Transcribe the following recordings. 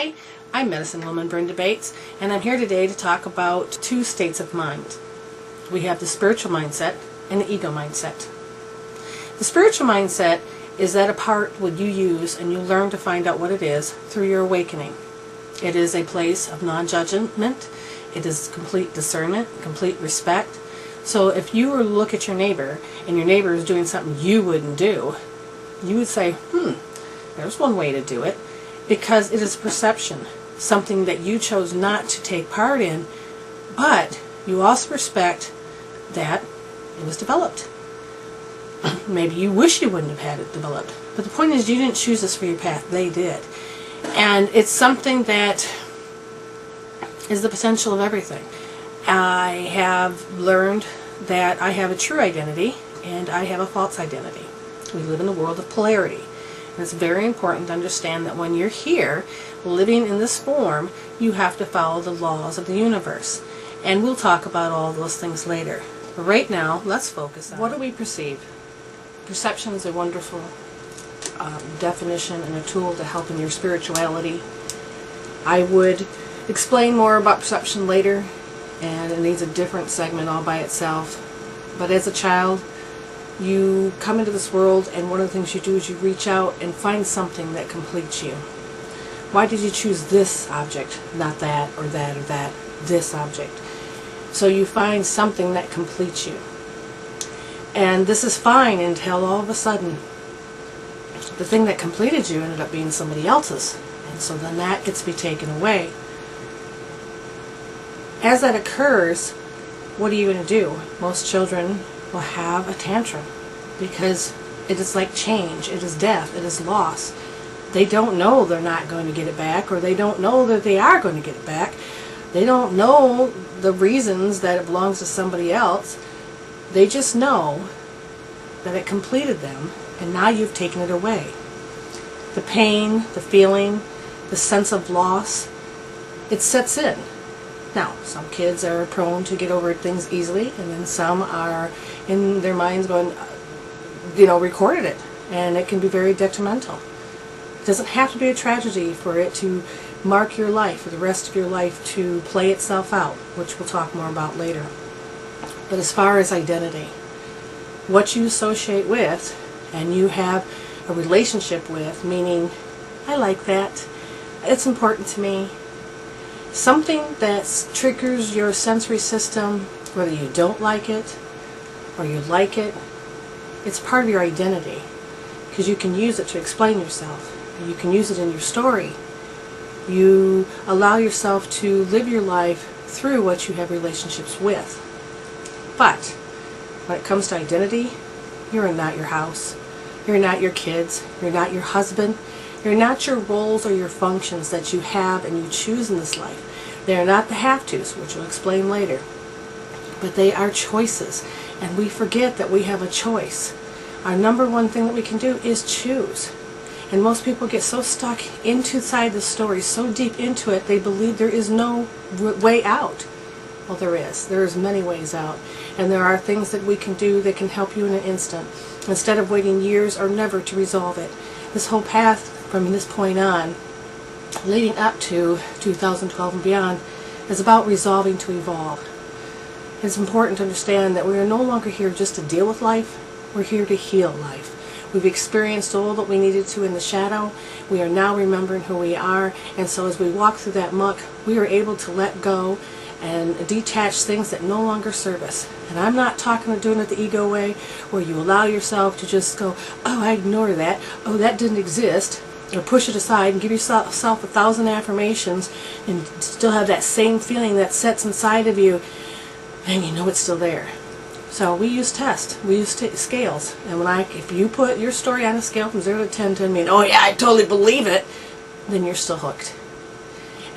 Hi, I'm Medicine Woman Brenda Bates, and I'm here today to talk about two states of mind. We have the spiritual mindset and the ego mindset. The spiritual mindset is that a part what you use and you learn to find out what it is through your awakening. It is a place of non-judgment. It is complete discernment, complete respect. So if you were to look at your neighbor and your neighbor is doing something you wouldn't do, you would say, there's one way to do it, because it is perception, something that you chose not to take part in, but you also respect that it was developed. Maybe you wish you wouldn't have had it developed, but the point is you didn't choose this for your path, they did. And it's something that is the potential of everything. I have learned that I have a true identity and I have a false identity. We live in a world of polarity. And it's very important to understand that when you're here, living in this form, you have to follow the laws of the universe. And we'll talk about all those things later. But right now, let's focus on what do we perceive. Perception is a wonderful definition and a tool to help in your spirituality. I would explain more about perception later, and it needs a different segment all by itself. But as a child, you come into this world, and one of the things you do is you reach out and find something that completes you. Why did you choose this object, not that or that or that, this object? So you find something that completes you. And this is fine until all of a sudden the thing that completed you ended up being somebody else's. And so then that gets to be taken away. As that occurs, what are you going to do? Most children will have a tantrum because it is like change, it is death, it is loss. They don't know they're not going to get it back, or they don't know that they are going to get it back. They don't know the reasons that it belongs to somebody else. They just know that it completed them, and now you've taken it away. The pain, the feeling, the sense of loss, it sets in. Now, some kids are prone to get over things easily, and then some are in their minds going, recorded it, and it can be very detrimental. It doesn't have to be a tragedy for it to mark your life, for the rest of your life to play itself out, which we'll talk more about later. But as far as identity, what you associate with and you have a relationship with, meaning, I like that, it's important to me, something that triggers your sensory system, whether you don't like it or you like it, it's part of your identity, because you can use it to explain yourself. You can use it in your story. You allow yourself to live your life through what you have relationships with. But when it comes to identity, you're not your house, you're not your kids, you're not your husband, you're not your roles or your functions that you have and you choose in this life. They are not the have-tos, which we'll explain later, but they are choices, and we forget that we have a choice. Our number one thing that we can do is choose. And most people get so stuck inside the story, so deep into it, they believe there is no way out. Well, there is. There's many ways out. And there are things that we can do that can help you in an instant, instead of waiting years or never to resolve it. This whole path from this point on, leading up to 2012 and beyond, is about resolving to evolve. It's important to understand that we are no longer here just to deal with life, we're here to heal life. We've experienced all that we needed to in the shadow. We are now remembering who we are, and so as we walk through that muck, we are able to let go and detach things that no longer serve us. And I'm not talking about doing it the ego way, where you allow yourself to just go, oh, I ignore that, oh, that didn't exist, or push it aside and give yourself 1,000 affirmations and still have that same feeling that sets inside of you, and you know it's still there. So we use tests, we use scales, and if you put your story on a scale from 0 to 10, 10 mean, oh yeah, I totally believe it, then you're still hooked.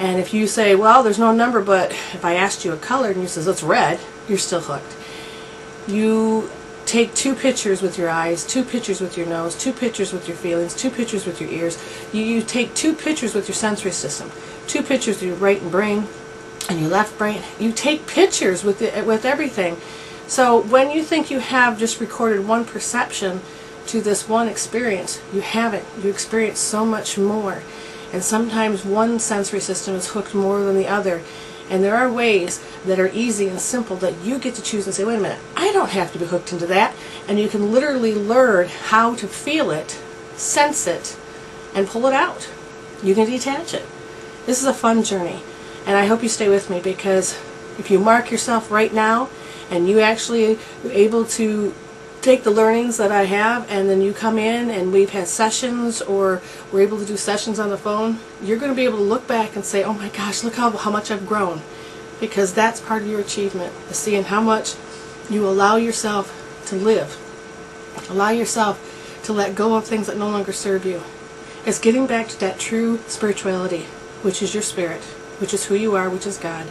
And if you say, well, there's no number, but if I asked you a color and you says it's red, you're still hooked. You take 2 pictures with your eyes, 2 pictures with your nose, 2 pictures with your feelings, 2 pictures with your ears. You take 2 pictures with your sensory system, 2 pictures with your right brain and your left brain. You take pictures with everything. So when you think you have just recorded one perception to this one experience, you haven't. You experience so much more. And sometimes one sensory system is hooked more than the other. And there are ways that are easy and simple that you get to choose and say, wait a minute, I don't have to be hooked into that. And you can literally learn how to feel it, sense it, and pull it out. You can detach it. This is a fun journey. And I hope you stay with me, because if you mark yourself right now and you actually are able to take the learnings that I have, and then you come in and we've had sessions, or we're able to do sessions on the phone, you're going to be able to look back and say, oh my gosh, look how much I've grown. Because that's part of your achievement, is seeing how much you allow yourself to live. Allow yourself to let go of things that no longer serve you. It's getting back to that true spirituality, which is your spirit, which is who you are, which is God.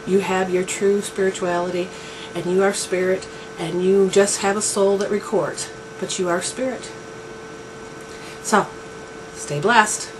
You have your true spirituality, and you are spirit, and you just have a soul that records, but you are spirit. So, stay blessed.